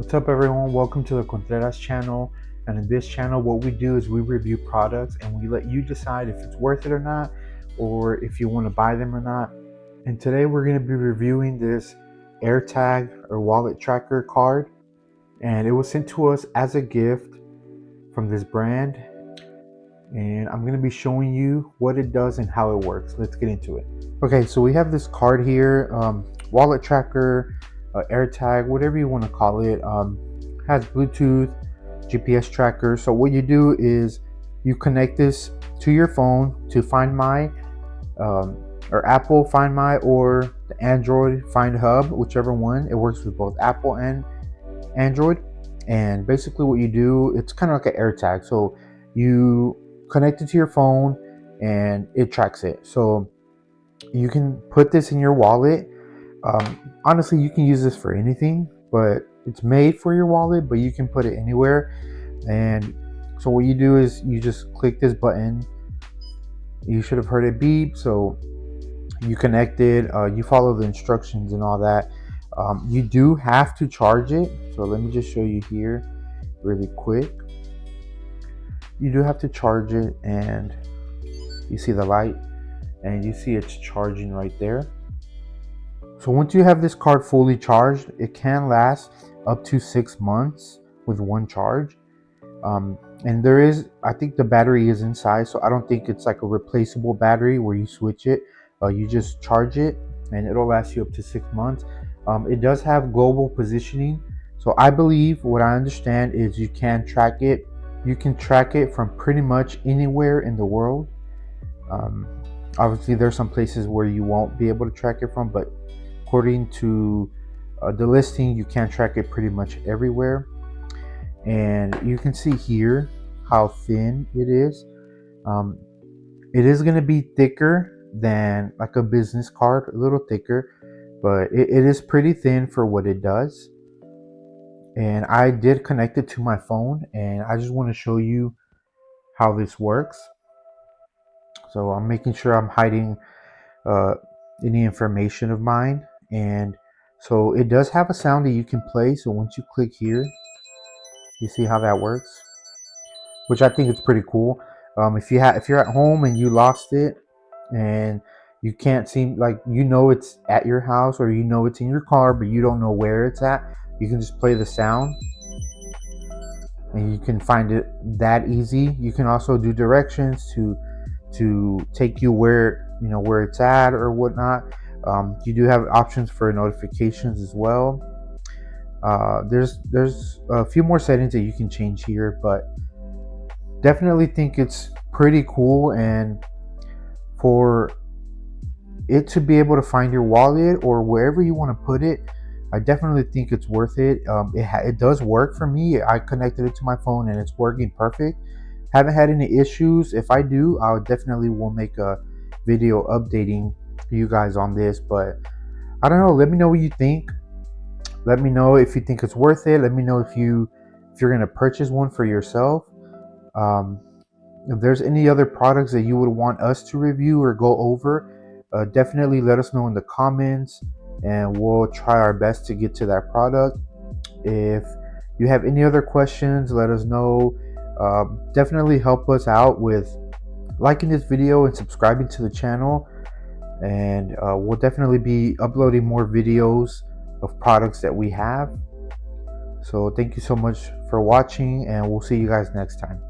What's up everyone, welcome to the Contreras channel. And in this channel what we do is we review products and we let you decide if it's worth it or not, or if you want to buy them or not. And today we're going to be reviewing this AirTag or wallet tracker card, and it was sent to us as a gift from this brand, and I'm going to be showing you what it does and how it works. Let's get into it. Okay, so we have this card here, wallet tracker, AirTag, whatever you want to call it. Has Bluetooth, GPS tracker. So what you do is you connect this to your phone to Find My, or Apple Find My, or the Android Find Hub, whichever one. It works with both Apple and Android. And basically what you do, it's kind of like an AirTag. So you connect it to your phone and it tracks it. So you can put this in your wallet. Honestly, you can use this for anything, but it's made for your wallet, but you can put it anywhere. And so what you do is you just click this button. You should have heard it beep. So you connect it, you follow the instructions and all that. You do have to charge it. So let me just show you here really quick. You do have to charge it, and you see the light and you see it's charging right there. So once you have this card fully charged, it can last up to 6 months with one charge. And there is, I think the battery is inside, so I don't think it's like a replaceable battery where you switch it. You just charge it and it'll last you up to 6 months. It does have global positioning. So I believe, what I understand is, you can track it. You can track it from pretty much anywhere in the world. Obviously there's some places where you won't be able to track it from, but according to the listing, you can track it pretty much everywhere. And you can see here how thin it is. It is going to be thicker than like a business card, a little thicker, but it is pretty thin for what it does. And I did connect it to my phone, and I just want to show you how this works. So I'm making sure I'm hiding any information of mine. And so it does have a sound that you can play. So once you click here, you see how that works, which I think is pretty cool. If you're at home and you lost it and you can't seem, like, it's at your house, or it's in your car but you don't know where it's at, you can just play the sound and you can find it that easy. You can also do directions to take you where it's at or whatnot. You do have options for notifications as well. There's a few more settings that you can change here, but definitely think it's pretty cool. And for it to be able to find your wallet or wherever you want to put it, I definitely think it's worth it. It does work for me. I connected it to my phone and it's working perfect. Haven't had any issues. If I do, I definitely will make a video updating you guys on this. But I don't know, let me know what you think. Let me know if you think it's worth it. Let me know if you're going to purchase one for yourself. If there's any other products that you would want us to review or go over, definitely let us know in the comments, and we'll try our best to get to that product. If you have any other questions, let us know. Definitely help us out with liking this video and subscribing to the channel, and we'll definitely be uploading more videos of products that we have. So thank you so much for watching, and we'll see you guys next time.